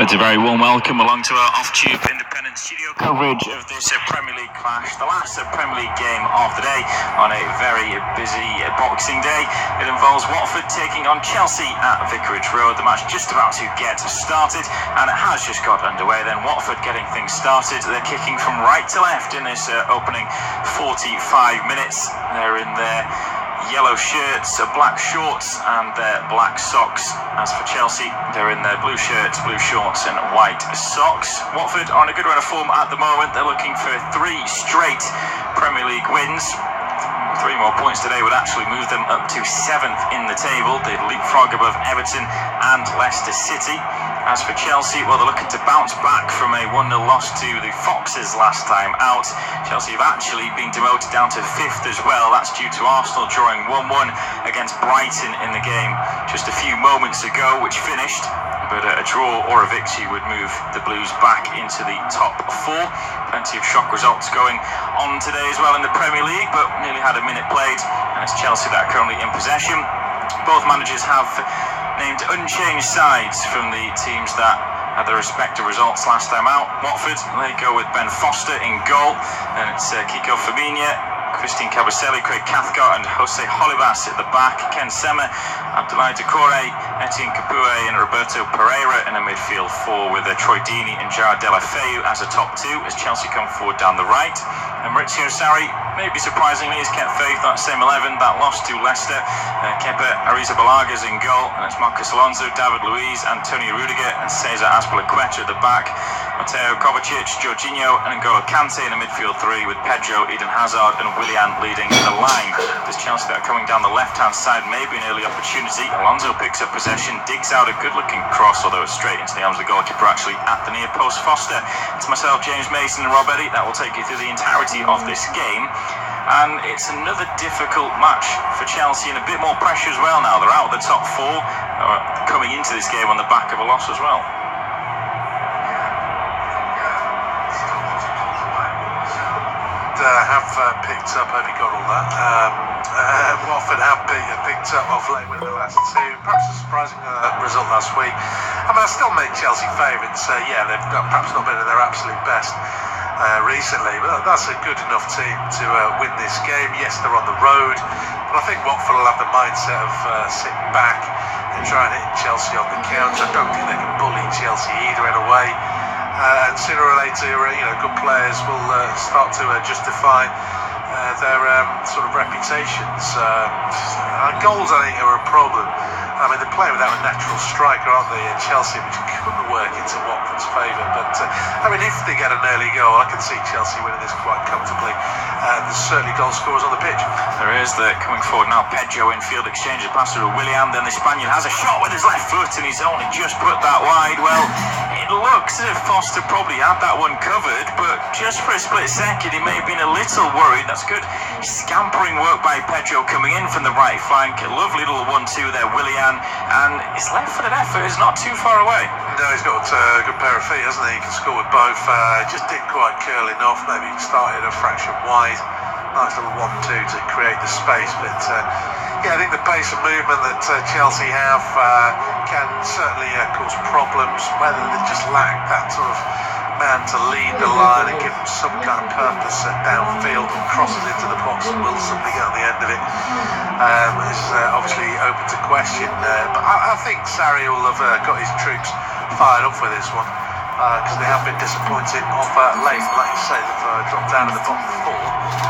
It's a very warm welcome along to our off-tube independent studio coverage of this Premier League clash, the last Premier League game of the day on a very busy Boxing Day. It involves Watford taking on Chelsea at Vicarage Road. The match just about to get started, and it has just got underway. Then Watford getting things started. They're kicking from right to left in this opening 45 minutes. They're in their yellow shirts, black shorts and their black socks. As for Chelsea, they're in their blue shirts, blue shorts and white socks. Watford are on a good run of form at the moment. They're looking for 3 straight Premier League wins. 3 more points today would actually move them up to 7th in the table. They'd leapfrog above Everton and Leicester City. As for Chelsea, well, they're looking to bounce back from a 1-0 loss to the Foxes last time out. Chelsea have actually been demoted down to 5th as well. That's due to Arsenal drawing 1-1 against Brighton in the game just a few moments ago, which finished. But a draw or a victory would move the Blues back into the top 4. Plenty of shock results going on today as well in the Premier League, but nearly had a minute played, and it's Chelsea that are currently in possession. Both managers have named unchanged sides from the teams that had their respective results last time out. Watford, they go with Ben Foster in goal, and it's Kiko Fabinho, Christian Kabasele, Craig Cathcart and Jose Holibas at the back. Ken Sema, Abdoulaye Doucouré, Etienne Capoue and Roberto Pereira in a midfield 4 with Troy Deeney and Jared Deulofeu as a top 2 as Chelsea come forward down the right. And Maurizio Sarri, maybe surprisingly, has kept faith that same 11 that lost to Leicester. Kepa Arrizabalaga in goal, and it's Marcos Alonso, David Luiz, Antonio Rudiger and Cesar Azpilicueta at the back. Mateo Kovacic, Jorginho and N'Golo Kante in a midfield 3 with Pedro, Eden Hazard and Willian leading the line. There's Chelsea that are coming down the left-hand side, maybe an early opportunity. Alonso picks up possession, digs out a good-looking cross, although it's straight into the arms of the goalkeeper actually at the near post. Foster, it's myself, James Mason and Rob Eddy. That will take you through the entirety of this game. And it's another difficult match for Chelsea and a bit more pressure as well now. They're out of the top 4, coming into this game on the back of a loss as well. Have picked up, hope you got all that. Watford have picked up off late with the last 2. Perhaps a surprising result last week. I mean, I still make Chelsea favourites. Yeah, they've perhaps not been at their absolute best recently, but that's a good enough team to win this game. Yes, they're on the road, but I think Watford will have the mindset of sitting back and trying to hit Chelsea on the counter. I don't think they can bully Chelsea either in a way. And sooner or later, good players will start to justify their sort of reputations. Goals, I think, are a problem. I mean, they're playing without a natural striker, aren't they, at Chelsea, which couldn't work into Watford's favour. But, I mean, if they get an early goal, I can see Chelsea winning this quite comfortably. There's certainly goal scorers on the pitch. There is. They're coming forward now. Pedro in field exchange, a pass to Willian. Then the Spaniard has a shot with his left foot, and he's only just put that wide. Well, it looks as if Foster probably had that one covered, but just for a split second, he may have been a little worried. That's good scampering work by Pedro coming in from the right flank. A lovely little 1-2 there, Willian, and his left-footed effort is not too far away. No, he's got a good pair of feet, hasn't he? He can score with both. Just didn't quite curl enough. Maybe started a fraction wide. Nice little 1-2 to create the space, but yeah, I think the pace of movement that Chelsea have can certainly cause problems. Whether they just lack that sort of man to lead the line and give them some kind of purpose downfield and crosses into the box and will somebody get on the end of it is obviously open to question. But I think Sarri will have got his troops fired up for this one because they have been disappointing off late. Like you say, they've dropped down to the bottom 4.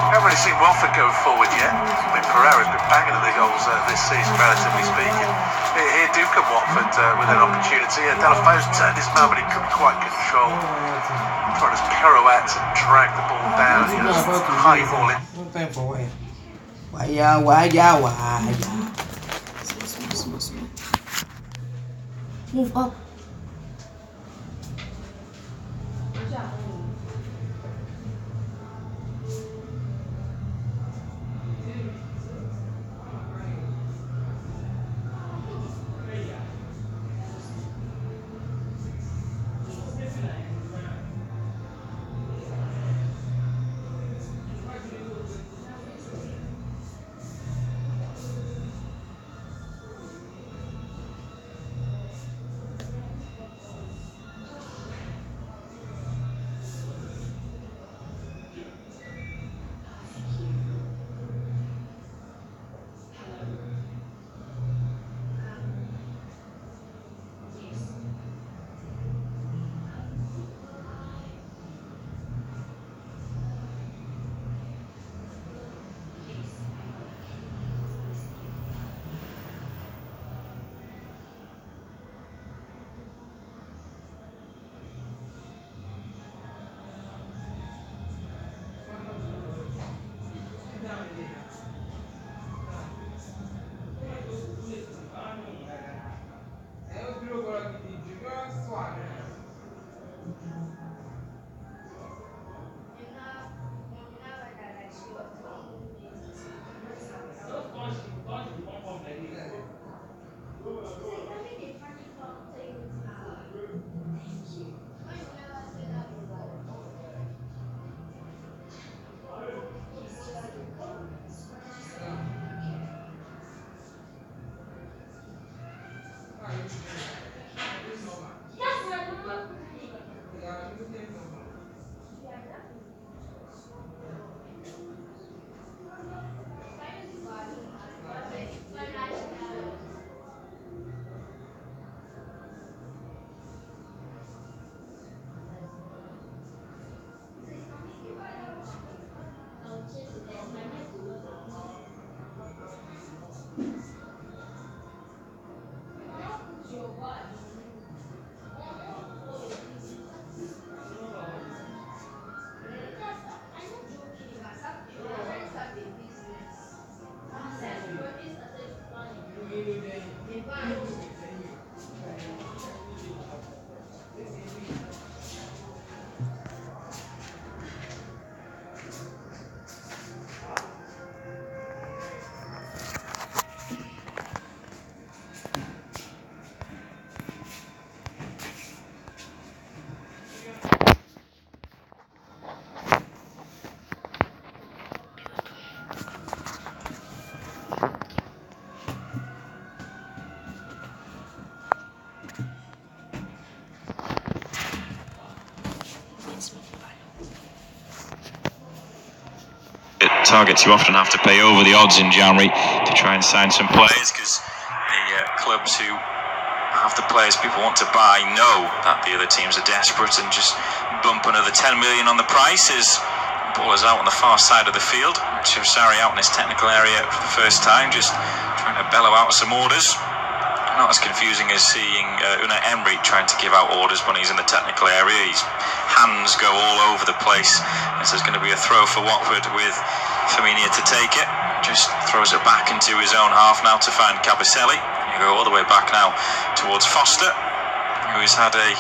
I haven't really seen Watford go forward yet. I mean, Pereira's been banging at the goals this season, relatively speaking. Here do come Watford with an opportunity. Deulofeu's turned his moment, he couldn't quite control. Trying to pirouette and drag the ball down. High ball in. Move up. targets you often have to pay over the odds in January to try and sign some players, because the clubs who have the players people want to buy know that the other teams are desperate and just bump another 10 million on the price as ball is out on the far side of the field. Chivsari out in his technical area for the first time, just trying to bellow out some orders. Not as confusing as seeing Unai Emery trying to give out orders when he's in the technical area. His hands go all over the place. This is going to be a throw for Watford with Firmino to take it. Just throws it back into his own half now to find Cabaselli. You go all the way back now towards Foster, who's had a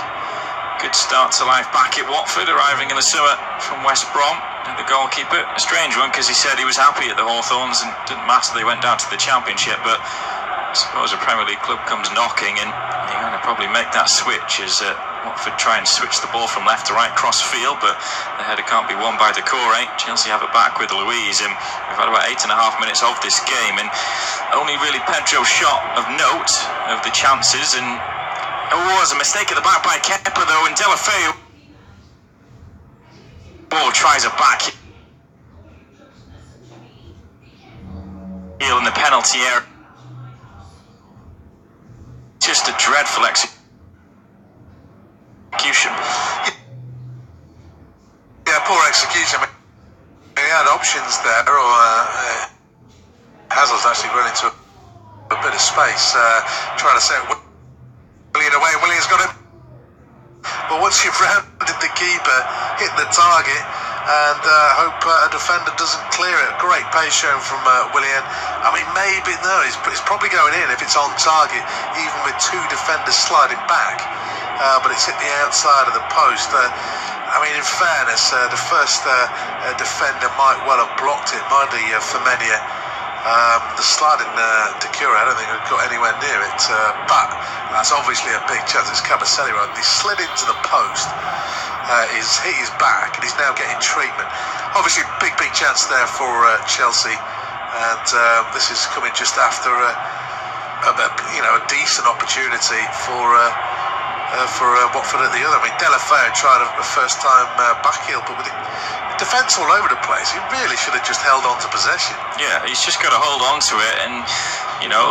good start to life back at Watford, arriving in the summer from West Brom. The goalkeeper, a strange one, because he said he was happy at the Hawthorns and didn't matter they went down to the Championship, but I suppose a Premier League club comes knocking and you're going to probably make that switch as Watford try and switch the ball from left to right cross field, but the header can't be won by Decore. Chelsea have it back with Louise, and we've had about 8.5 minutes of this game, and only really Pedro's shot of note of the chances, and it was a mistake at the back by Kepa though, and Delafeu ball tries it back heel in the penalty area. Just a dreadful execution. Yeah, poor execution. I mean, he had options there, or Hazard's actually run into a bit of space, trying to set Willian away. Willian's got it. But once you've rounded the keeper, hit the target, and hope a defender doesn't clear it. Great pace shown from Willian. I mean, maybe, no, it's probably going in if it's on target, even with two defenders sliding back. But it's hit the outside of the post. I mean, in fairness, the first defender might well have blocked it, might have Firmino. The sliding Decore, I don't think it got anywhere near it, but that's obviously a big chance. It's Cabaselli, right? He slid into the post, he's hit his back, and he's now getting treatment. Obviously, big chance there for Chelsea, and this is coming just after a decent opportunity for Watford at the other. I mean, Delafeu tried a first-time back heel, but with the defence all over the place, he really should have just held on to possession. Yeah, he's just got to hold on to it, and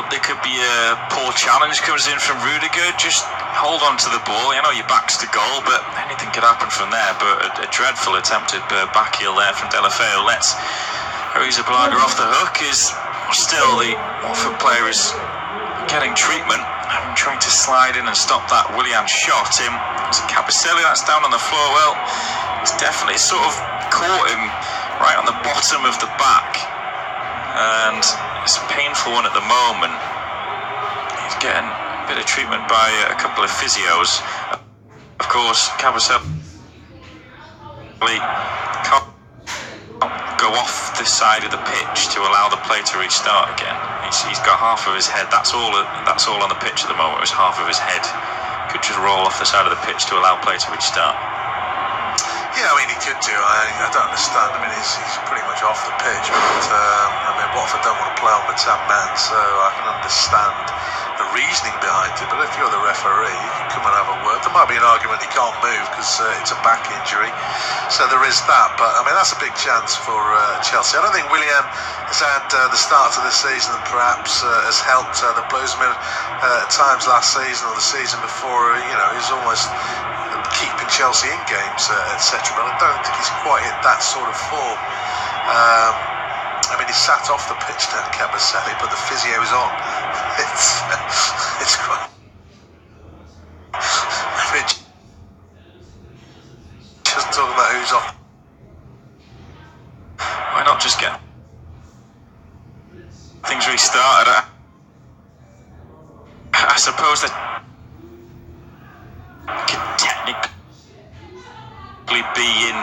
there could be a poor challenge comes in from Rudiger. Just hold on to the ball. I know your back's to goal, but anything could happen from there. But a dreadful attempted back heel there from Delafeu lets Arrizabalaga off the hook. Is still the Watford player is getting treatment. I'm trying to slide in and stop that Willian shot. It's Cabaselli that's down on the floor. Well, it's definitely sort of caught him right on the bottom of the back, and it's a painful one at the moment. He's getting a bit of treatment by a couple of physios. Of course, Cabaselli can't go off the side of the pitch to allow the play to restart again. He's got half of his head. That's all on the pitch at the moment. It was half of his head. Could just roll off the side of the pitch to allow play to restart. Yeah, I mean, he could do. I don't understand. I mean, he's pretty much off the pitch. But, I mean, Watford don't want to play on the 10 man, so I can understand the reasoning behind it. But if you're the referee, you can come and have a word. There might be an argument he can't move because it's a back injury. So there is that. But, I mean, that's a big chance for Chelsea. I don't think Willian has had the start of the season and perhaps has helped the Blues. I mean, at times last season or the season before, he was almost keeping Chelsea in games, etc. But I don't think he's quite hit that sort of form. I mean, he sat off the pitch now, Cabaselli, but the physio is on. It's quite. I mean, just talking about who's off. Why not just get things restarted? I suppose that could technically be in.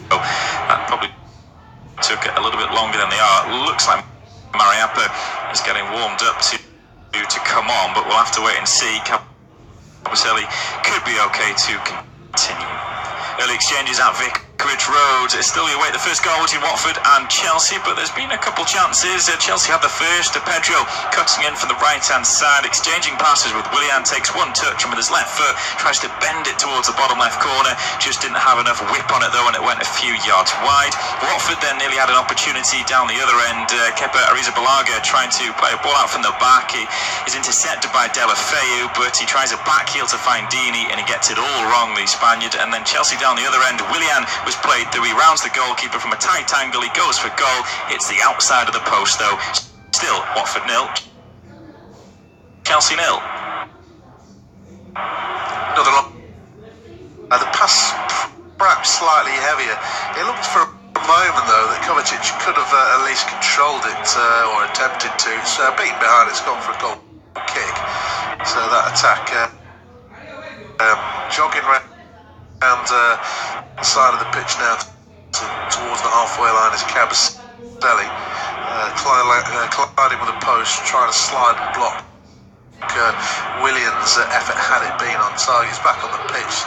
That probably took a little bit longer than they are. It looks like Mariappa is getting warmed up to come on, but we'll have to wait and see. Cabaselli could be okay to continue. Early exchanges at Vic. Ridge Road. Still you await the first goal between Watford and Chelsea, but there's been a couple chances. Chelsea had the first. Pedro cutting in from the right-hand side, exchanging passes with Willian, takes one touch and with his left foot tries to bend it towards the bottom left corner. Just didn't have enough whip on it though, and it went a few yards wide. Watford then nearly had an opportunity down the other end. Kepa Arrizabalaga trying to play a ball out from the back. He is intercepted by Deulofeu, but he tries a back heel to find Dini and he gets it all wrong, the Spaniard. And then Chelsea down the other end. Willian was played through, he rounds the goalkeeper from a tight angle, he goes for goal, hits the outside of the post though. Still Watford 0, Chelsea 0. Another long. The pass perhaps slightly heavier. It looked for a moment though that Kovacic could have at least controlled it or attempted to. It's beaten behind, it's gone for a goal kick. So that attack jogging around the side of the pitch now towards the halfway line is Cabaselli, colliding with a post, trying to slide and block Williams' effort had it been on target. He's back on the pitch.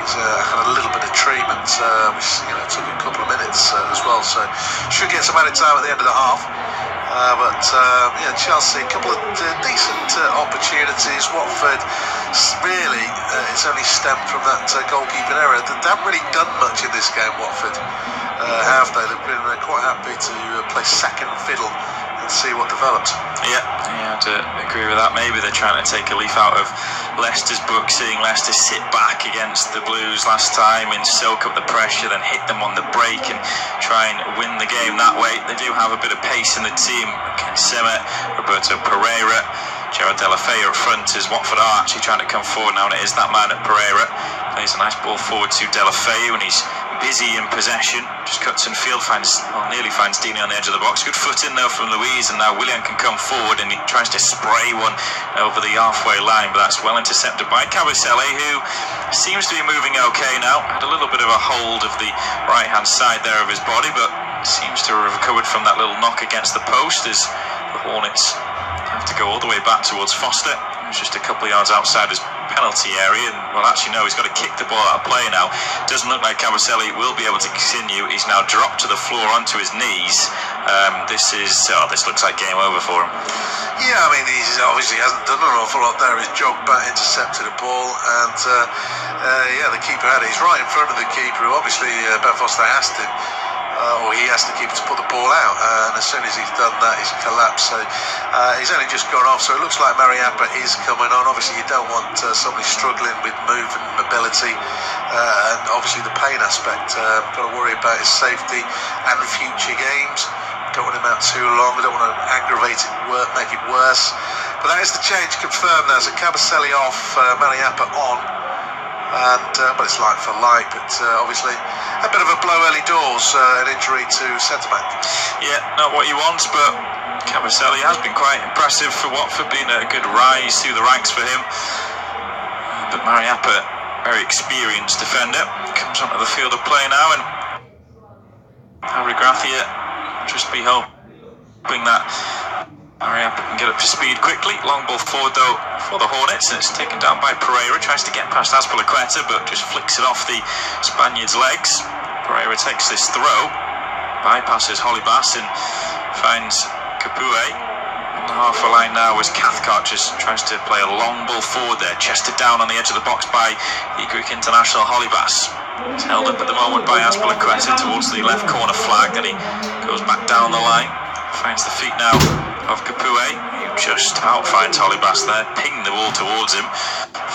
He's had a little bit of treatment, which took a couple of minutes as well, so should get some added time at the end of the half. But Chelsea, a couple of decent opportunities. Watford, really, it's only stemmed from that goalkeeping error. They haven't really done much in this game, Watford, have they? They've been quite happy to play second fiddle and see what develops. Yeah, I'd agree with that. Maybe they're trying to take a leaf out of Leicester's book, seeing Leicester sit back against the Blues last time and soak up the pressure, then hit them on the break and try and win the game that way. They do have a bit of pace in the team. Ken Sema, Roberto Pereira, Gerard Deulofeu up front, as Watford are actually trying to come forward now, and it is that man at Pereira. Plays a nice ball forward to Deulofeu, and he's busy in possession, just cuts in field, nearly finds Dini on the edge of the box. Good foot in though from Luiz, and now Willian can come forward and he tries to spray one over the halfway line, but that's well intercepted by Cabaselli, who seems to be moving okay now. Had a little bit of a hold of the right hand side there of his body, but seems to have recovered from that little knock against the post as the Hornets have to go all the way back towards Foster. It's just a couple of yards outside his penalty area, and well, actually no, he's got to kick the ball out of play now. Doesn't look like Cabaselli will be able to continue. He's now dropped to the floor onto his knees. This looks like game over for him. Yeah, I mean, he obviously hasn't done an awful lot there. He's jogged back, intercepted a ball, and the keeper had it. He's right in front of the keeper, who obviously Ben Foster asked him, or he asked the keeper to put the ball out, and as soon as he's done that, he's collapsed. So he's only just gone off, so it looks like Mariappa is coming on. Obviously you don't want somebody struggling with movement and mobility, and obviously the pain aspect. Got to worry about his safety and future games. Don't want him out too long, don't want to aggravate it, make it worse. But that is the change confirmed now. So Cabaselli off, Mariappa on. But it's like for like, but obviously a bit of a blow early doors, an injury to centre-back. Yeah, not what you want, but Cabaselli has been quite impressive for Watford, being a good rise through the ranks for him. But Mariappa, very experienced defender, comes onto the field of play now, and Harry Grathia just be hoping that Mariappa can get up to speed quickly. Long ball forward though for the Hornets, and it's taken down by Pereira. Tries to get past Azpilicueta, but just flicks it off the Spaniard's legs. Pereira takes this throw, bypasses Holibas and finds Capoue. On the halfway line now as Cathcart just tries to play a long ball forward there, chested down on the edge of the box by the Greek international Holibas. It's held up at the moment by Azpilicueta towards the left corner flag, then he goes back down the line, finds the feet now of Capoue, who just outfinds Holibas there, pinged the ball towards him.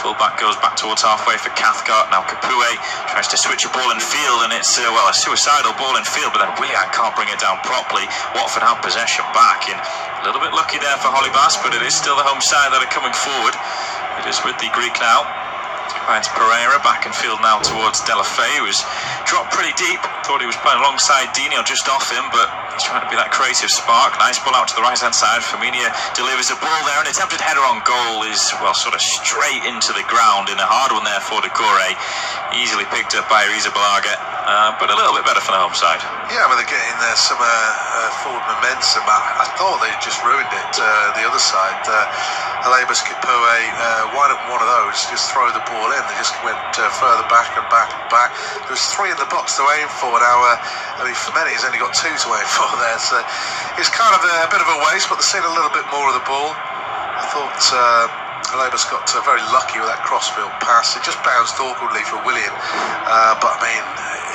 Fullback goes back towards halfway for Cathcart. Now Capoue tries to switch a ball in field, and it's a suicidal ball in field, but then Willian can't bring it down properly. Watford have possession back, and a little bit lucky there for Holibas, but it is still the home side that are coming forward. It is with the Greek now. Finds Pereira back in field now towards Deulofeu, who's dropped pretty deep. Thought he was playing alongside Dini or just off him, but he's trying to be that creative spark. Nice ball out to the right hand side. Firmino delivers a ball there. An attempted header on goal is sort of straight into the ground in a hard one there for Decore. Easily picked up by Arrizabalaga, but a little bit better for the home side. Yeah, they're getting some forward momentum. I thought they just ruined it. The other side, Alabas, Capoue, why don't one of those just throw the ball ball in. They just went further back and back and back. There was 3 in the box to aim for. Now, Femeni's only got 2 to aim for there, so it's kind of a bit of a waste, but they've seen a little bit more of the ball. I thought Labour's got very lucky with that crossfield pass. It just bounced awkwardly for Willian, but I mean,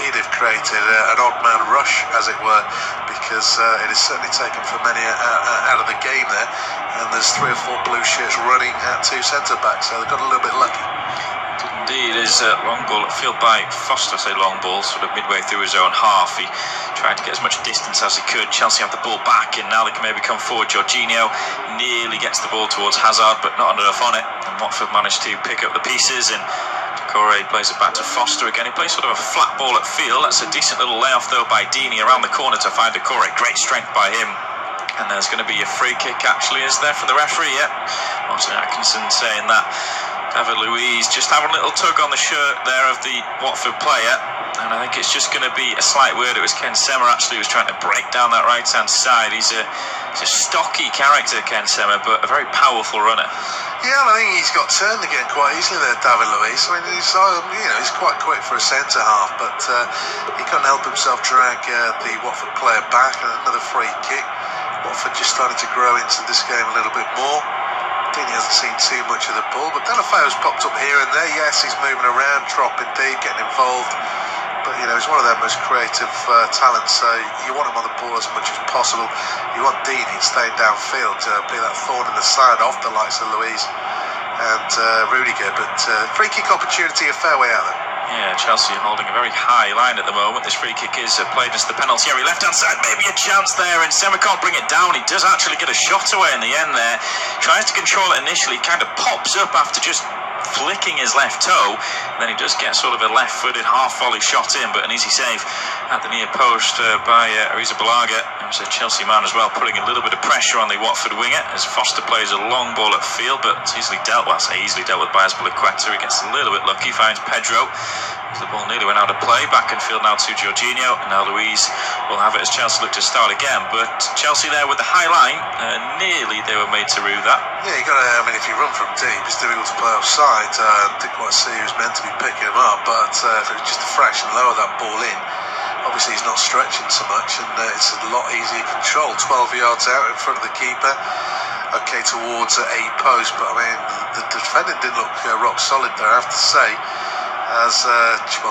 he'd have created an odd man rush, as it were, because it has certainly taken Femeni out of the game there, and there's 3 or 4 blue shirts running at 2 centre-backs, so they've got a little bit lucky. Indeed, his long ball field by Foster, say long ball, sort of midway through his own half. He tried to get as much distance as he could. Chelsea have the ball back, and now they can maybe come forward. Jorginho nearly gets the ball towards Hazard, but not enough on it. And Watford managed to pick up the pieces, and Decore plays it back to Foster again. He plays sort of a flat ball at field. That's a decent little layoff though by Deeney around the corner to find Decore. Great strength by him. And there's going to be a free kick, actually, is there, from the referee? Yeah, Martin Atkinson saying that. David Luiz just having a little tug on the shirt there of the Watford player, and I think it's just going to be a slight word. It was Ken Sema actually who was trying to break down that right hand side. He's a stocky character, Ken Sema, but a very powerful runner. Yeah, I think he's got turned again quite easily there, David Luiz. I mean, he's quite quick for a centre half, but he couldn't help himself drag the Watford player back, and another free kick. Watford just started to grow into this game a little bit more. Deeney hasn't seen too much of the ball, but Deulofeu's popped up here and there. Yes, he's moving around, Trop indeed, getting involved. But, you know, he's one of their most creative talents, so you want him on the ball as much as possible. You want Deeney staying downfield to be that thorn in the side of the likes of Luiz and Rudiger. But free kick opportunity, a fair way out there. Yeah, Chelsea holding a very high line at the moment. This free kick is played into the penalty area. Left-hand side, maybe a chance there, and Sema can't bring it down. He does actually get a shot away in the end there. Tries to control it initially, kind of pops up after just flicking his left toe. Then he does get sort of a left-footed half-volley shot in, but an easy save at the near post by Arrizabalaga. It was a Chelsea man as well, putting a little bit of pressure on the Watford winger as Foster plays a long ball at field, but it's easily dealt with by Azpilicueta. He gets a little bit lucky, finds Pedro. The ball nearly went out of play. Back in field now to Jorginho, and now Luiz will have it as Chelsea look to start again. But Chelsea there with the high line, nearly they were made to rue that. Yeah, you got to. I mean, if you run from deep, it's difficult to play offside. Didn't quite see who's meant to be picking him up, but if it was just a fraction lower that ball in, obviously he's not stretching so much, and it's a lot easier to control. 12 yards out in front of the keeper. Okay, towards a post, but I mean, the defender didn't look rock solid there, I have to say. As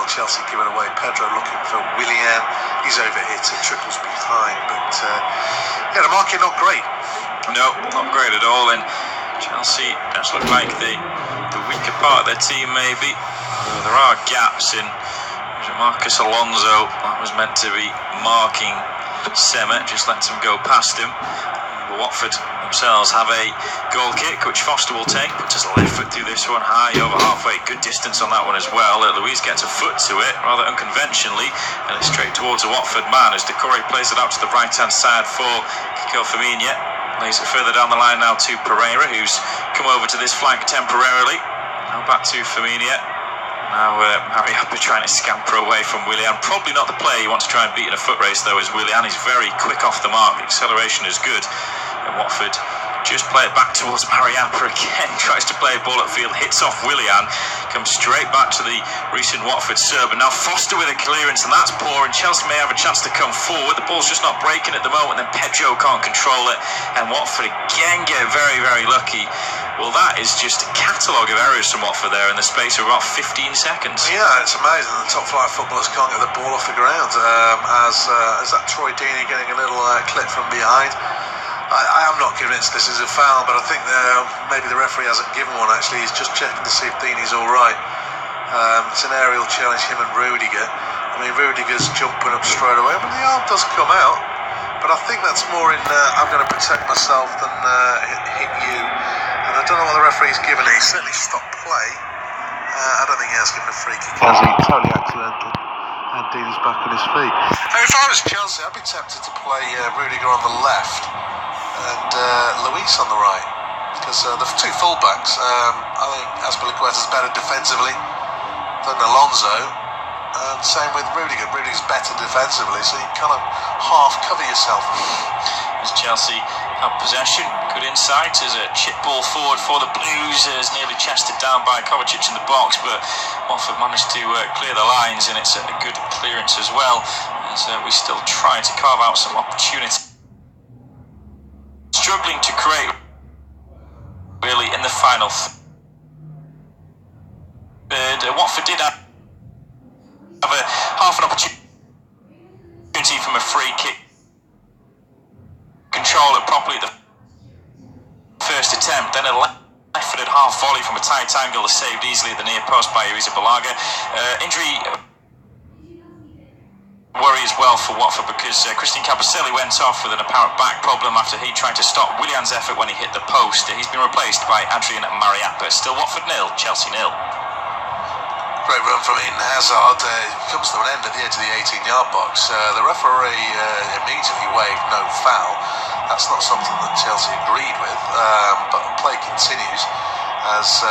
Chelsea giving away. Pedro looking for Willian. He's overhit and trickles behind, but yeah, the marking not great. No, not great at all. And Chelsea just look like the weaker part of their team, maybe. There are gaps in Marcus Alonso. That was meant to be marking Sema, just let him go past him. Watford themselves have a goal kick, which Foster will take. Puts his left foot through this one, high over halfway. Good distance on that one as well. Luiz gets a foot to it, rather unconventionally, and it's straight towards a Watford man as Decore plays it out to the right-hand side for Kiko Firmino. Lays it further down the line now to Pereira, who's come over to this flank temporarily. Now back to Firmino. Now Mariappa trying to scamper away from Willian. Probably not the player you want to try and beat in a foot race though, is Willian. He's very quick off the mark. The acceleration is good. And Watford just play it back towards Mariappa again. Tries to play a ball at field, hits off Willian, comes straight back to the recent Watford serve. And now Foster with a clearance, and that's poor. And Chelsea may have a chance to come forward. The ball's just not breaking at the moment. Then Pedro can't control it, and Watford again get very, very lucky. Well, that is just a catalogue of errors from Watford there in the space of about 15 seconds. Yeah, it's amazing. The top flight footballers can't get the ball off the ground. As that Troy Deeney getting a little clip from behind. I am not convinced this is a foul, but I think maybe the referee hasn't given one actually. He's just checking to see if Deeney's all right. It's an aerial challenge, him and Rudiger. I mean, Rudiger's jumping up straight away, but the arm does come out. But I think that's more in I'm going to protect myself than hit you. And I don't know what the referee's given it. He certainly stopped play. I don't think he has given a free kick. Has he? Totally accidental. And Deeney's back on his feet. Now, if I was Chelsea, I'd be tempted to play Rudiger on the left and Luiz on the right. Because the two fullbacks, I think Azpilicueta's better defensively than Alonso. And same with Rudiger. Rudiger's better defensively, so you kind of half cover yourself. as Chelsea have possession. Good insight as a chip ball forward for the Blues is nearly chested down by Kovacic in the box, but Watford managed to clear the lines, and it's a good clearance as well, as we still try to carve out some opportunities. Struggling to create really in the final third. Watford did have a half an opportunity from a free kick. Control it properly at the first attempt, then a left-footed half volley from a tight angle is saved easily at the near post by Balaga. Injury worry as well for Watford because Christian Kabasele went off with an apparent back problem after he tried to stop Willian's effort when he hit the post. He's been replaced by Adrian Mariappa. Still Watford 0, Chelsea 0. Great run from Eden Hazard. Comes to an end at the edge of the 18-yard box. The referee immediately waved no foul. That's not something that Chelsea agreed with, but play continues as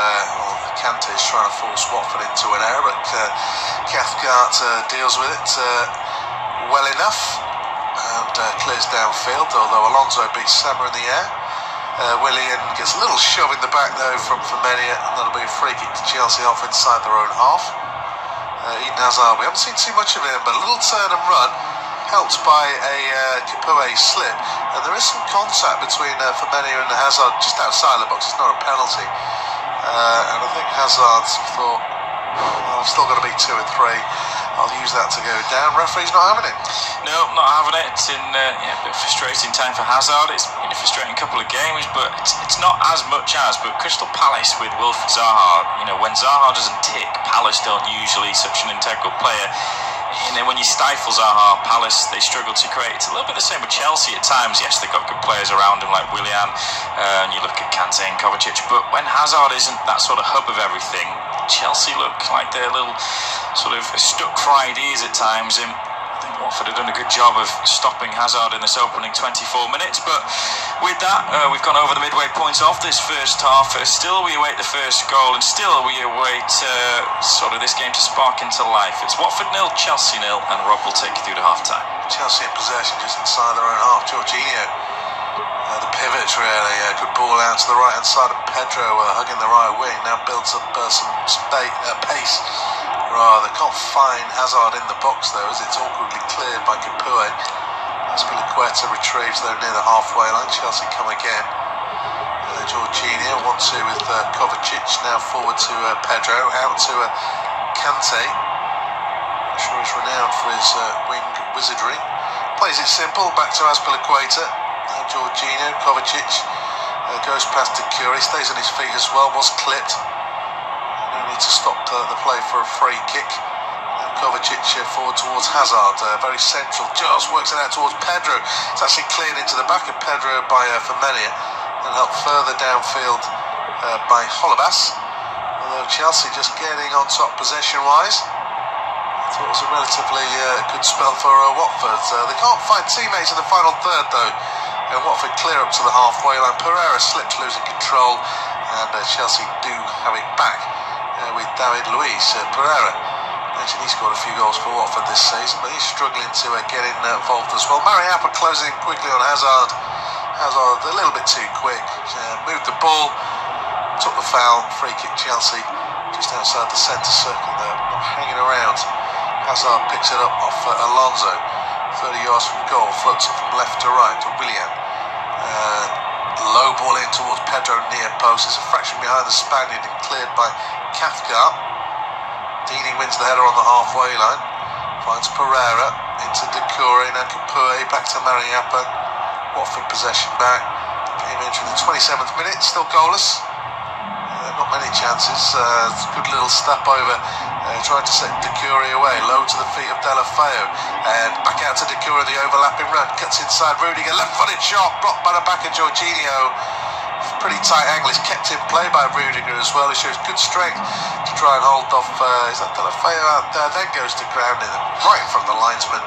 Kante is trying to force Watford into an error, but Cathcart deals with it well enough and clears downfield, although Alonso beats Sammer in the air. Willian gets a little shove in the back though from Femenia, and that'll be a free kick to Chelsea off inside their own half. Eden Hazard, we haven't seen too much of him, but a little turn and run, helped by a Capoue slip, and there is some contact between Femenia and Hazard just outside the box. It's not a penalty, and I think Hazard thought, well, I've still got to be 2 and 3. I'll use that to go down. Referee's not having it. No, not having it. It's in a bit frustrating time for Hazard. It's been a frustrating couple of games, but it's not as much as. But Crystal Palace with Wilfried Zaha, when Zaha doesn't tick, Palace don't usually such an integral player. When you stifle Zaha, Palace, they struggle to create. It's a little bit the same with Chelsea at times. Yes, they've got good players around him like Willian, and you look at Kante and Kovacic, but when Hazard isn't that sort of hub of everything, Chelsea look like they're a little sort of stuck for ideas at times, and I think Watford have done a good job of stopping Hazard in this opening 24 minutes, but with that, we've gone over the midway points of this first half. Still we await the first goal, and still we await sort of this game to spark into life. It's Watford 0, Chelsea 0, and Rob will take you through to half-time. Chelsea in possession just inside their own half. Jorginho, the pivot really, good ball out to the right-hand side of Pedro, hugging the right wing, now builds up some pace. Rather, can't find Hazard in the box though, as it's awkwardly cleared by Capoue. Azpilicueta retrieves though near the halfway line. Chelsea come again. Jorginho 1-2 with Kovacic, now forward to Pedro, out to Kante. I'm sure he's renowned for his wing wizardry. Plays it simple, back to Azpilicueta. Jorginho, Kovacic goes past Doucouré, stays on his feet as well, was clipped. No need to stop the play for a free kick. Kovacic forward towards Hazard, very central, just works it out towards Pedro. It's actually cleared into the back of Pedro by Femenia, and helped further downfield by Holebas. Although Chelsea just getting on top possession-wise. I thought it was a relatively good spell for Watford. They can't find teammates in the final third though, and Watford clear up to the halfway line. Pereira slips, losing control, and Chelsea do have it back with David Luiz. Pereira, mentioned he scored a few goals for Watford this season, but he's struggling to get involved as well. Mariappa closing quickly on Hazard. Hazard a little bit too quick, moved the ball, took the foul, free kick Chelsea, just outside the centre circle there, not hanging around. Hazard picks it up off Alonso, 30 yards from goal, floats it from left to right to Willian. Low ball in towards Pedro near post, it's a fraction behind the Spaniard and cleared by Cathcart. Dini wins the header on the halfway line, finds Pereira into Doucouré, now Capoue, back to Mariappa. Watford possession back. Game entering the 27th minute, still goalless. Not many chances. Good little step over, trying to set Doucouré away. Low to the feet of Delafeu, and back out to Doucouré. The overlapping run cuts inside Rudiger. Left-footed shot blocked by the back of Jorginho. Pretty tight angle. It's kept in play by Rudiger as well. He shows good strength to try and hold off. Is that Delafeu out there? Then goes to ground right in front of the linesman.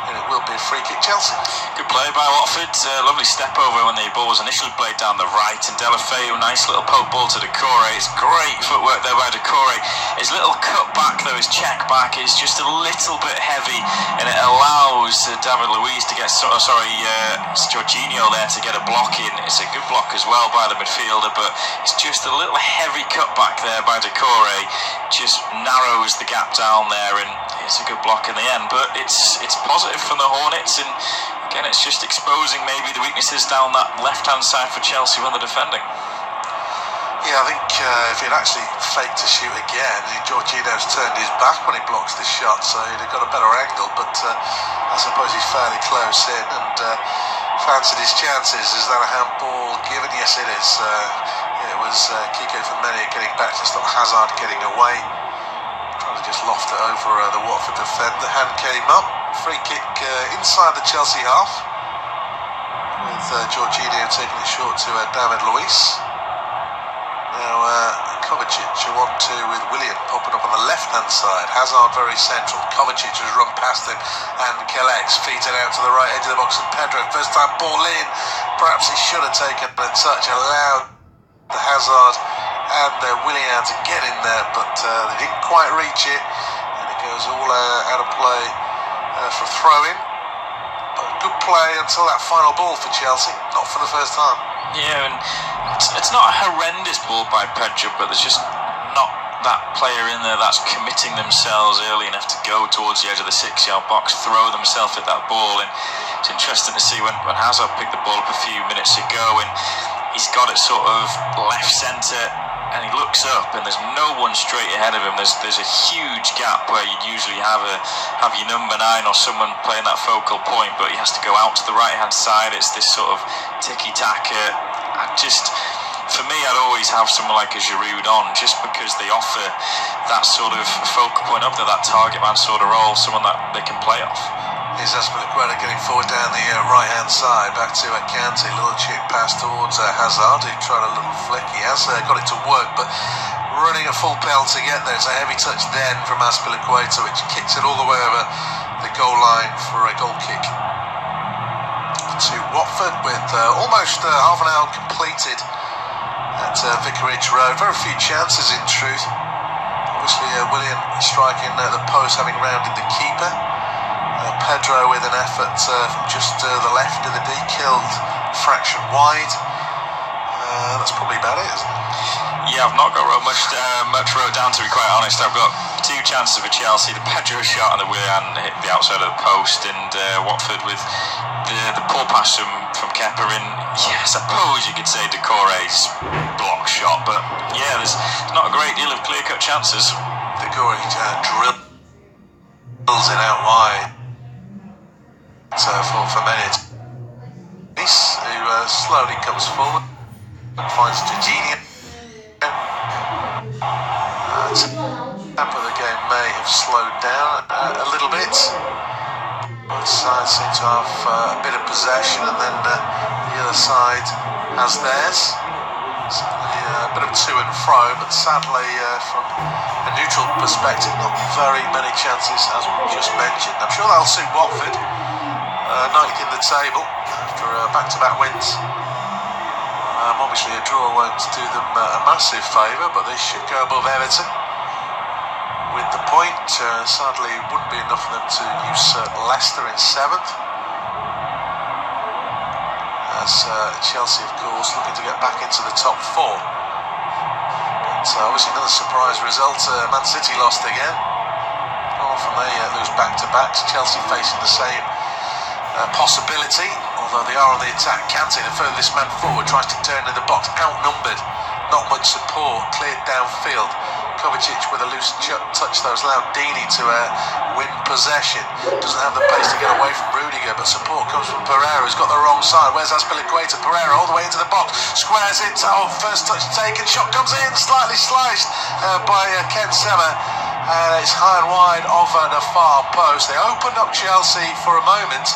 And it will be a free kick Chelsea. Good play by Watford. Lovely step over when the ball was initially played down the right, and Delafeu, nice little poke ball to Doucouré. It's great footwork there by Doucouré. His little cut back though, his check back is just a little bit heavy, and it allows it's David Luiz to get, it's Jorginho there to get a block in. It's a good block as well by the midfielder, but it's just a little heavy cut back there by Decore. Just narrows the gap down there, and it's a good block in the end. But it's positive from the Hornets, and again, it's just exposing maybe the weaknesses down that left-hand side for Chelsea when they're defending. Yeah, I think if he'd actually faked to shoot again, Jorginho's turned his back when he blocks the shot, so he'd have got a better angle, but I suppose he's fairly close in and fancied his chances. Is that a handball given? Yes, it is. It was Kiko Femenia getting back to stop Hazard getting away. Trying to just loft it over the Watford defender. Hand came up. Free kick inside the Chelsea half, with Jorginho taking it short to David Luiz. Now Kovacic 1-2 with Willian popping up on the left-hand side. Hazard very central. Kovacic has run past him and collects, feeds it out to the right edge of the box, and Pedro, first time ball in. Perhaps he should have taken a touch, allowed the Hazard and Willian to get in there, but they didn't quite reach it, and it goes all out of play for throw-in. But good play until that final ball for Chelsea, not for the first time. Yeah, and it's not a horrendous ball by Pedro, but there's just not that player in there that's committing themselves early enough to go towards the edge of the 6-yard box, throw themselves at that ball. And it's interesting to see when Hazard picked the ball up a few minutes ago, and he's got it sort of left centre, and he looks up, and there's no one straight ahead of him. There's a huge gap where you'd usually have your number 9 or someone playing that focal point, but he has to go out to the right-hand side. It's this sort of tiki-taka. For me, I'd always have someone like a Giroud on, just because they offer that sort of focal point up there, that target man sort of role, someone that they can play off. Here's Azpilicueta getting forward down the right-hand side, back to Kante. Little chip pass towards Hazard, who tried a little flick. He has got it to work, but running a full pelt to get there. It's a heavy touch then from Azpilicueta, which kicks it all the way over the goal line for a goal kick to Watford, with almost half an hour completed at Vicarage Road. Very few chances in truth. Obviously Willian striking the post, having rounded the keeper. Pedro with an effort from just the left of the D, killed fraction wide. That's probably about it, isn't it? Yeah, I've not got much wrote down, to be quite honest. I've got 2 chances for Chelsea. The Pedro shot and the Willian hit the outside of the post, and Watford with the poor pass from Kepa in. Yeah, I suppose you could say Decore's block shot, but yeah, there's not a great deal of clear-cut chances. Decore drills it out wide. So for Femenia, who slowly comes forward and finds Jorginho. Tempo of the game may have slowed down a little bit. Both sides seem to have a bit of possession, and then the other side has theirs. Certainly a bit of to and fro, but sadly from a neutral perspective, not very many chances as we just mentioned. I'm sure that'll suit Watford. 9th in the table after back-to-back wins. Obviously a draw won't do them a massive favour, but they should go above Everton with the point. Sadly, it wouldn't be enough for them to usurp Leicester in 7th. As Chelsea, of course, looking to get back into the top 4. But obviously another surprise result. Man City lost again. Often they lose back-to-backs. Chelsea facing the same possibility, although they are on the attack. Kante, the furthest man forward, tries to turn in the box, outnumbered, not much support, cleared downfield. Kovacic with a loose touch though has allowed Dini to win possession. Doesn't have the pace to get away from Rudiger, but support comes from Pereira, who's got the wrong side. Where's Azpilicueta? Pereira all the way into the box, squares it. Oh, first touch taken, shot comes in, slightly sliced by Ken Sema. It's high and wide over the far post. They opened up Chelsea for a moment.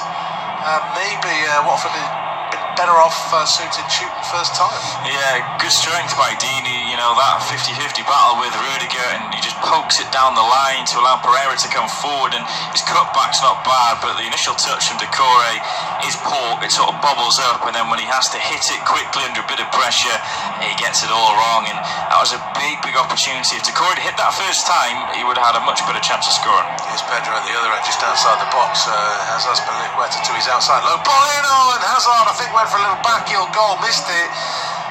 Maybe Watford had been better off suited shooting first time. Yeah, good strength by Dini, that 50-50 battle with Rudiger, and he just pokes it down the line to allow Pereira to come forward, and his cutback's not bad, but the initial touch from Decore is poor. It sort of bobbles up, and then when he has to hit it quickly under a bit of pressure, he gets it all wrong, and that was a big opportunity. If Decore had hit that first time, he would have had a much better chance of scoring. Here's Pedro at the other end, just outside the box. Hazard's been liquidated to his outside. Low ball in, and Hazard, I think, went for a little backheel goal, missed it.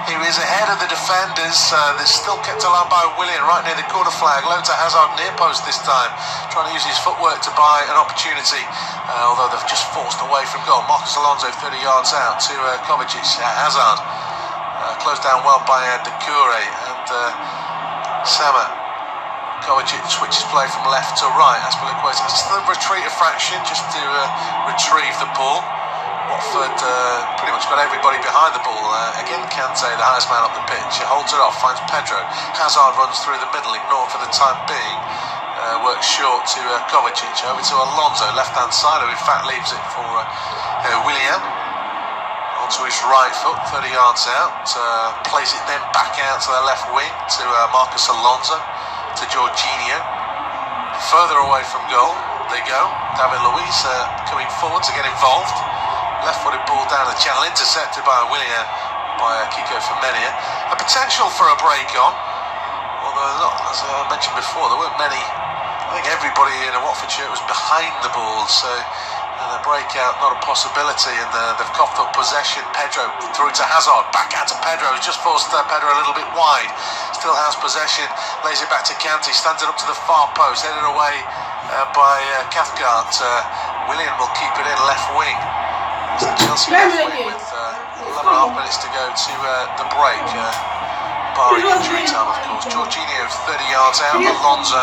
He was ahead of the defenders. They're still kept alive by Willian right near the corner flag. Low to Hazard near post this time, trying to use his footwork to buy an opportunity. Although they've just forced away from goal. Marcus Alonso 30 yards out to Kovacic. Hazard closed down well by Decore, and Sama. Kovacic switches play from left to right. Azpilicueta has to retreat a fraction just to retrieve the ball. Watford pretty much got everybody behind the ball. Again, Kante, the highest man up the pitch, holds it off, finds Pedro. Hazard runs through the middle, ignored for the time being. Works short to Kovacic, over to Alonso, left-hand side, who in fact leaves it for Willian. Onto his right foot, 30 yards out. Plays it then back out to the left wing to Marcus Alonso, to Jorginho. Further away from goal, they go. David Luiz coming forward to get involved. Left-footed ball down the channel, intercepted by Willian, by Kiko Femenia. A potential for a break on, although not, as I mentioned before, there weren't many. I think everybody in a Watford shirt was behind the ball, so the breakout not a possibility, and they've coughed up possession. Pedro through to Hazard, back out to Pedro, who's just forced Pedro a little bit wide. Still has possession, lays it back to Kante, stands it up to the far post, headed away by Cathcart. Willian will keep it in left wing. Chelsea left wing with 11.5 minutes to go to the break, barring injury time, of course. Jorginho 30 yards out, Alonso.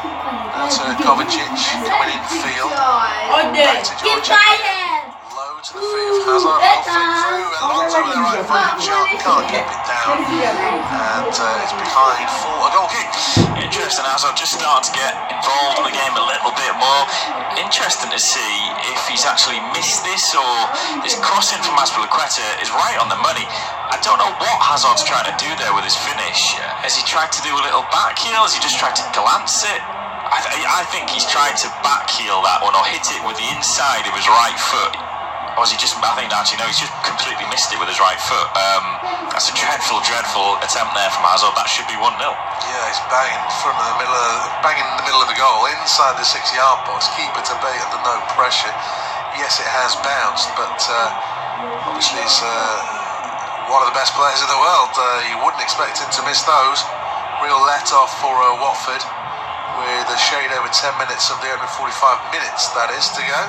Now to Kovacic, coming in field. Back to Jorginho. Low to the feet of Hazard, off it through. Alonso with the right footed shot, can't keep it down. And it's behind for a goal kick. Interesting, Hazard just starting to get involved in the game a little bit more. Interesting to see if he's actually missed this, or this crossing from Azpilicueta is right on the money. I don't know what Hazard's trying to do there with his finish. Has he tried to do a little back heel? Has he just tried to glance it? I think he's tried to back heel that one, or hit it with the inside of his right foot. Or has he just, I think actually, no, he's just completely missed it with his right foot. That's a dreadful attempt there from Hazard. That should be 1-0. Yeah, he's banging in the middle of the goal, inside the 6-yard box. Keeper to be under no pressure. Yes, it has bounced, but obviously he's one of the best players in the world. You wouldn't expect him to miss those. Real let-off for Watford, with a shade over 10 minutes of the opening 45 minutes, that is, to go.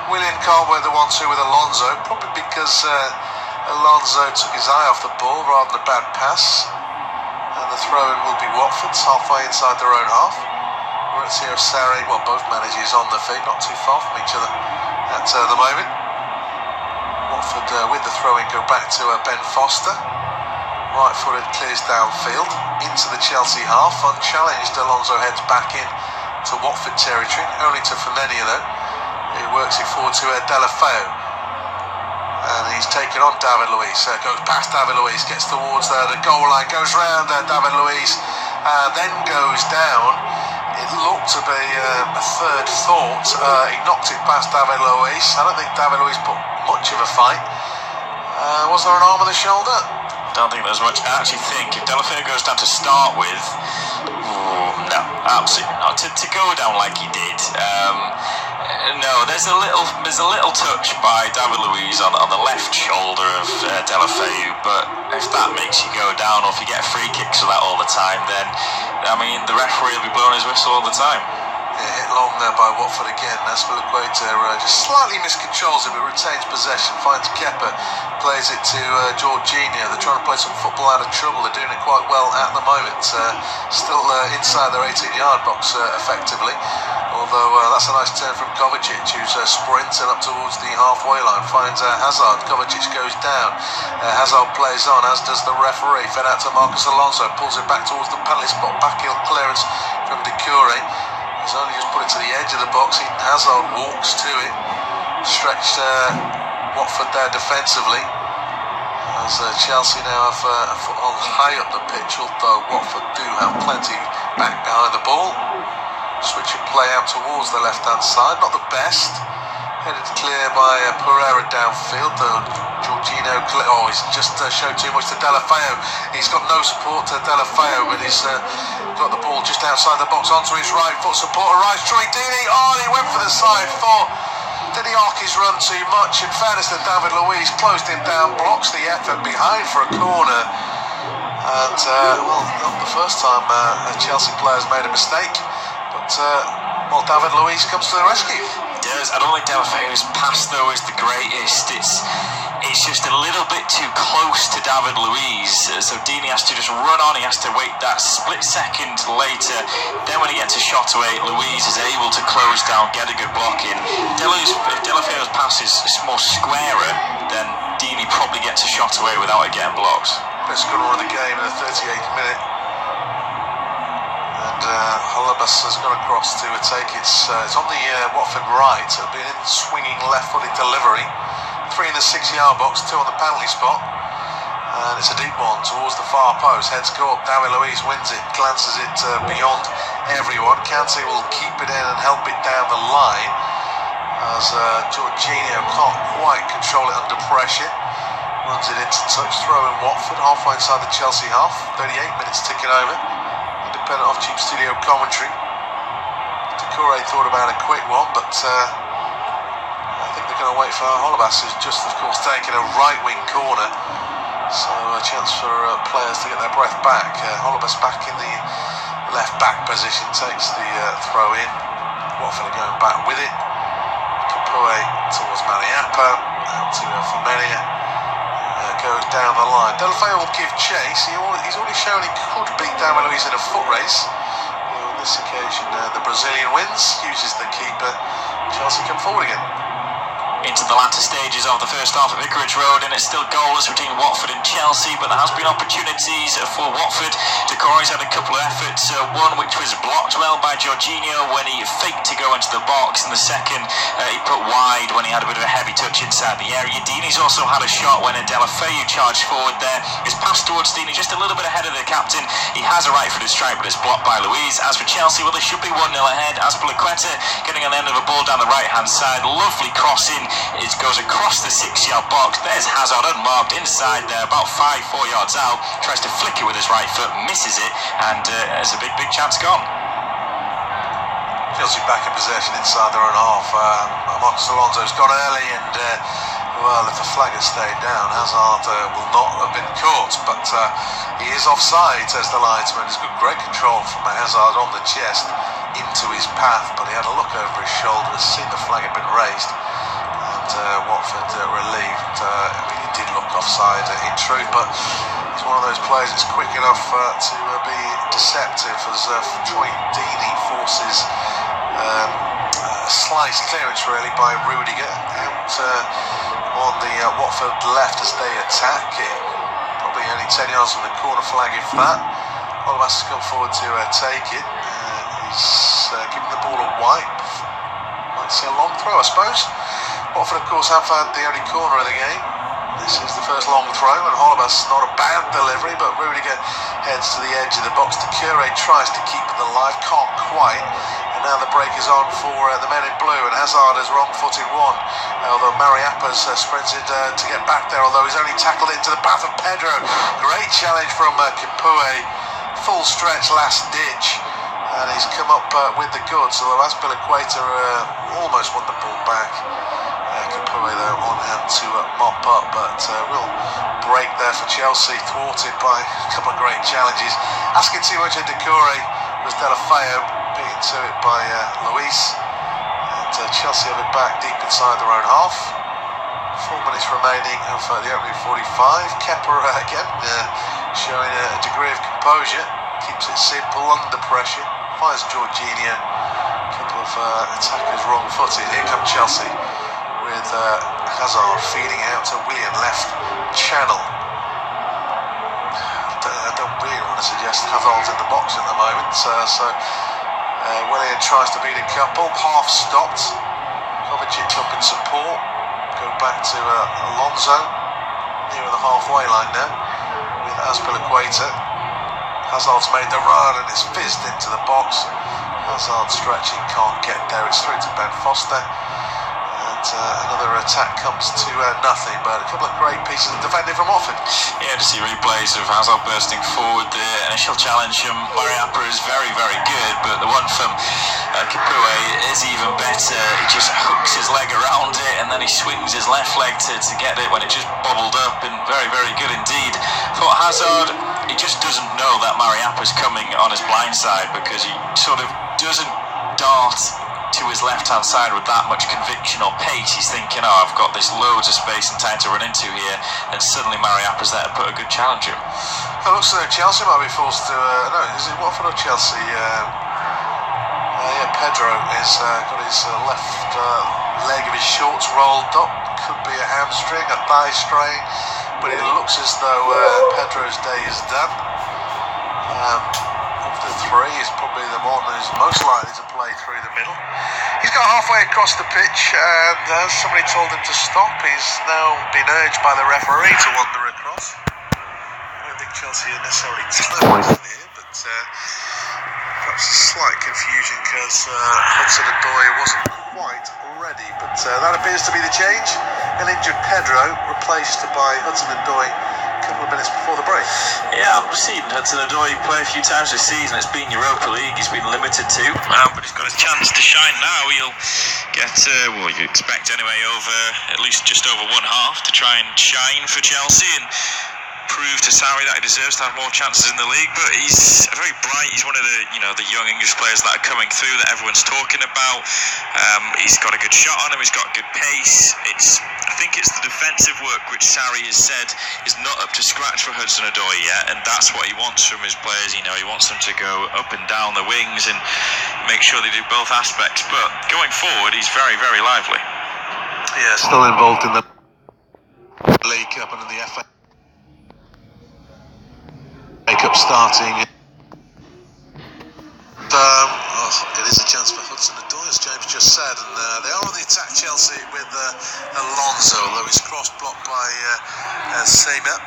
Willian can't wear the 1-2 with Alonso, probably because Alonso took his eye off the ball rather than a bad pass. And the throw-in will be Watford's, halfway inside their own half. Maurizio Sarri, well, both managers on the feet, not too far from each other at the moment. Watford with the throw-in go back to Ben Foster. Right-footed, clears downfield into the Chelsea half. Unchallenged, Alonso heads back in to Watford territory, only to Femenia though. He works it forward to Delafeu, and he's taken on David Luiz. Goes past David Luiz, gets towards the goal line, goes round David Luiz, then goes down. It looked to be a third thought. He knocked it past David Luiz. I don't think David Luiz put much of a fight. Was there an arm on the shoulder? Don't think there's much. I actually think if Delafeu goes down to start with, no, absolutely not. To go down like he did, no. There's a little touch by David Luiz on the left shoulder of Delafeu, but if that makes you go down, or if you get free kicks for that all the time, then I mean the referee will be blowing his whistle all the time. Yeah, hit long there by Watford again. Azpilicueta just slightly miscontrols it, but retains possession. Finds Kepa, plays it to Jorginho. They're trying to play some football out of trouble. They're doing it quite well at the moment. Still inside their 18-yard box effectively. Although that's a nice turn from Kovacic, who's sprinting up towards the halfway line. Finds Hazard. Kovacic goes down. Hazard plays on, as does the referee. Fed out to Marcus Alonso. Pulls it back towards the penalty spot. Backheel clearance from Decore. He's only just put it to the edge of the box. Hazard walks to it. Stretched Watford there defensively. As Chelsea now have a foothold high up the pitch, although Watford do have plenty back behind the ball. Switching play out towards the left-hand side, not the best. Headed clear by Pereira downfield, though Jorginho, he's just showed too much to Deulofeu. He's got no support to Deulofeu, but he's got the ball just outside the box onto his right foot. Support arrives, Troy Deeney, he went for the side foot. Did he arc his run too much? In fairness to David Luiz, closed him down, blocks the effort behind for a corner. And, not the first time a Chelsea player's made a mistake, but, David Luiz comes to the rescue. I don't think Deulofeu's pass though is the greatest. It's just a little bit too close to David Luiz, so Deeney has to just run on. He has to wait that split second later. Then when he gets a shot away, Luiz is able to close down, get a good block in. If Deulofeu's pass is more squarer, then Deeney probably gets a shot away without it getting blocked. Best scorer of the game in the 38th minute. Holebas has gone across to take it. It's on the Watford right. It'll be an swinging left-footed delivery. 3 in the 6-yard box, 2 on the penalty spot. And it's a deep one towards the far post. Heads go up. David Luiz wins it, glances it beyond everyone. Kante will keep it in and help it down the line as Jorginho can't quite control it under pressure. Runs it into touch, throw in Watford, halfway inside the Chelsea half. 38 minutes ticking over. Independent off-tube studio commentary. Doucouré thought about a quick one, but I think they're going to wait for Holebas, who's just, of course, taken a right-wing corner. So a chance for players to get their breath back. Holebas back in the left-back position, takes the throw in. Watford are going back with it. Capoue towards Mariappa, out to Familia. Goes down the line. Deulofeu will give chase. He's already shown he could beat David Luiz in a foot race. On this occasion, the Brazilian wins, uses the keeper. Chelsea come forward again. Into the latter stages of the first half at Vicarage Road, and it's still goalless between Watford and Chelsea, but there has been opportunities for Watford. Doucouré's had a couple of efforts, one which was blocked well by Jorginho when he faked to go into the box, and the second he put wide when he had a bit of a heavy touch inside the area. Deeney's also had a shot when Deulofeu charged forward there. His pass towards Deeney just a little bit ahead of the captain. He has a right-footed strike, but it's blocked by Luiz. As for Chelsea, well, they should be 1-0 ahead. Azpilicueta getting on the end of the ball down the right-hand side. Lovely crossing. It goes across the 6-yard box. There's Hazard unmarked inside there, about 4 yards out. Tries to flick it with his right foot, misses it, and there's a big chance gone. Chelsea back in possession inside their own half. Marcos Alonso's gone early, and if the flag had stayed down, Hazard will not have been caught. But he is offside, says the linesman. It's great control from Hazard on the chest into his path, but he had a look over his shoulder to see the flag had been raised. Watford relieved. He did look offside in truth, but he's one of those players that's quick enough to be deceptive as Troy Deeney forces a slice clearance really by Rudiger out on the Watford left as they attack it. Probably only 10 yards from the corner flag, if that. Holebas has come forward to take it. He's given the ball a wipe. Might say a long throw, I suppose. Watford, of course, have had the only corner of the game. This is the first long throw, and Holebas not a bad delivery, but Rudiger heads to the edge of the box. Doucouré tries to keep it alive, can't quite. And now the break is on for the men in blue, and Hazard has wrong-footed one. Although Mariappa's sprinted to get back there, although he's only tackled it into the path of Pedro. Great challenge from Capoue. Full stretch, last ditch. And he's come up with the goods, although Azpilicueta almost won the ball back. Capoue though on hand to mop up, but real break there for Chelsea, thwarted by a couple of great challenges. Asking too much of Doucouré was Deulofeu, beaten to it by Luiz, and Chelsea have it back deep inside their own half. 4 minutes remaining of the opening 45. Kepa again showing a degree of composure, keeps it simple under pressure, fires Jorginho. A couple of attackers wrong-footed. Here come Chelsea with Hazard feeding out to Willian, left channel. I don't really want to suggest Hazard's in the box at the moment, so Willian tries to beat a couple, half stopped. Kovacic up in support, go back to Alonso. nearer the halfway line now with Azpilicueta. Hazard's made the run and it's fizzed into the box. Hazard stretching, can't get there. It's through to Ben Foster. And another attack comes to nothing, but a couple of great pieces of defending from Watford. Yeah, to see replays of Hazard bursting forward. The initial challenge from Mariappa is very, very good, but the one from Capoue is even better. He just hooks his leg around it and then he swings his left leg to get it when it just bobbled up, and very, very good indeed. For Hazard, he just doesn't know that Mariappa's coming on his blind side, because he sort of doesn't dart to his left-hand side with that much conviction or pace. He's thinking, oh, I've got this loads of space and time to run into here, and suddenly Mariappa's there to put a good challenge in. It looks as though Chelsea might be forced to... no, is it Watford or Chelsea? Yeah, Pedro has got his left leg of his shorts rolled up. Could be a hamstring, a thigh strain, but it looks as though Pedro's day is done. Of the three, is probably the one who's most likely to play through the middle. He's got halfway across the pitch, and somebody told him to stop. He's now been urged by the referee to wander across. I don't think Chelsea are necessarily televising here, but perhaps a slight confusion because Hudson-Odoi wasn't quite ready. But that appears to be the change. An injured Pedro replaced by Hudson-Odoi a couple of minutes before the break. Yeah, I've seen Hudson-Odoi play a few times this season. It's been Europa League, he's been limited to, but he's got his chance to shine now. He'll get, well, you expect anyway, over at least just over one half to try and shine for Chelsea and prove to Sarri that he deserves to have more chances in the league. But he's very bright. He's one of the, the young English players that are coming through that everyone's talking about. He's got a good shot on him. He's got good pace. I think it's the defensive work which Sarri has said is not up to scratch for Hudson-Odoi yet, and that's what he wants from his players. He wants them to go up and down the wings and make sure they do both aspects. But going forward, he's very, very lively. Yeah, still involved in the League Cup and in the FA Cup starting. It is a chance for Hudson-Odoi, as James just said, and they are on the attack, Chelsea, with Alonso, though he's cross-blocked by Sema.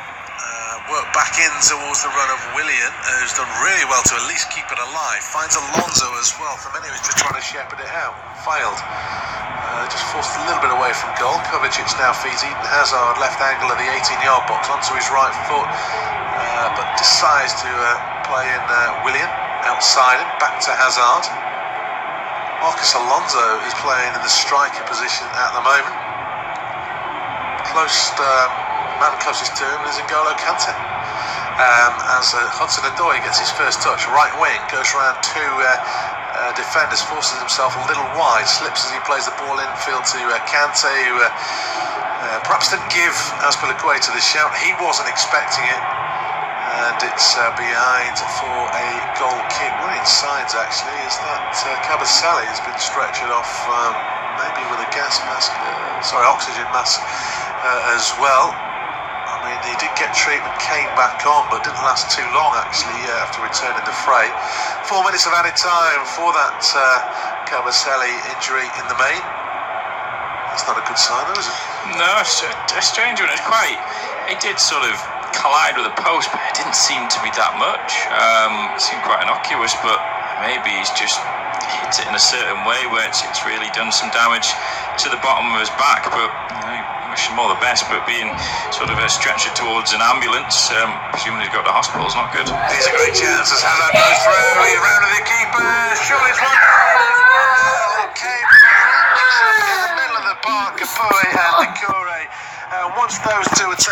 Work back in towards the run of Willian, who's done really well to at least keep it alive. Finds Alonso as well, from anyone who's just trying to shepherd it out. Failed. Just forced a little bit away from goal. Kovacic now feeds Eden Hazard, left angle of the 18-yard box, onto his right foot, but decides to play in Willian, outside him, back to Hazard. Marcus Alonso is playing in the striker position at the moment. Man closest to him is N'Golo Kante. As Hudson-Odoi gets his first touch, right wing, goes around two defenders, forces himself a little wide, slips as he plays the ball infield to Kante, who perhaps didn't give Azpilicueta the shout. He wasn't expecting it, and it's behind for a goal kick. One inside actually is that Kabasele has been stretchered off, maybe with a oxygen mask as well. I mean, he did get treatment, came back on, but didn't last too long actually after returning the fray. 4 minutes of added time for that Kabasele injury in the main. That's not a good sign, though, is it? No, it's a strange one. It did sort of collide with a post, but it didn't seem to be that much. It seemed quite innocuous, but maybe he's just hit it in a certain way where it's really done some damage to the bottom of his back. But wish him all the best, but being sort of stretchered towards an ambulance, presumably he's got to the hospital, is not good. Here's a great chance as Hazard goes through. He's round to the keeper. Shot is one. It came in the middle of the park. Capoue and Decore. Once those two are taken.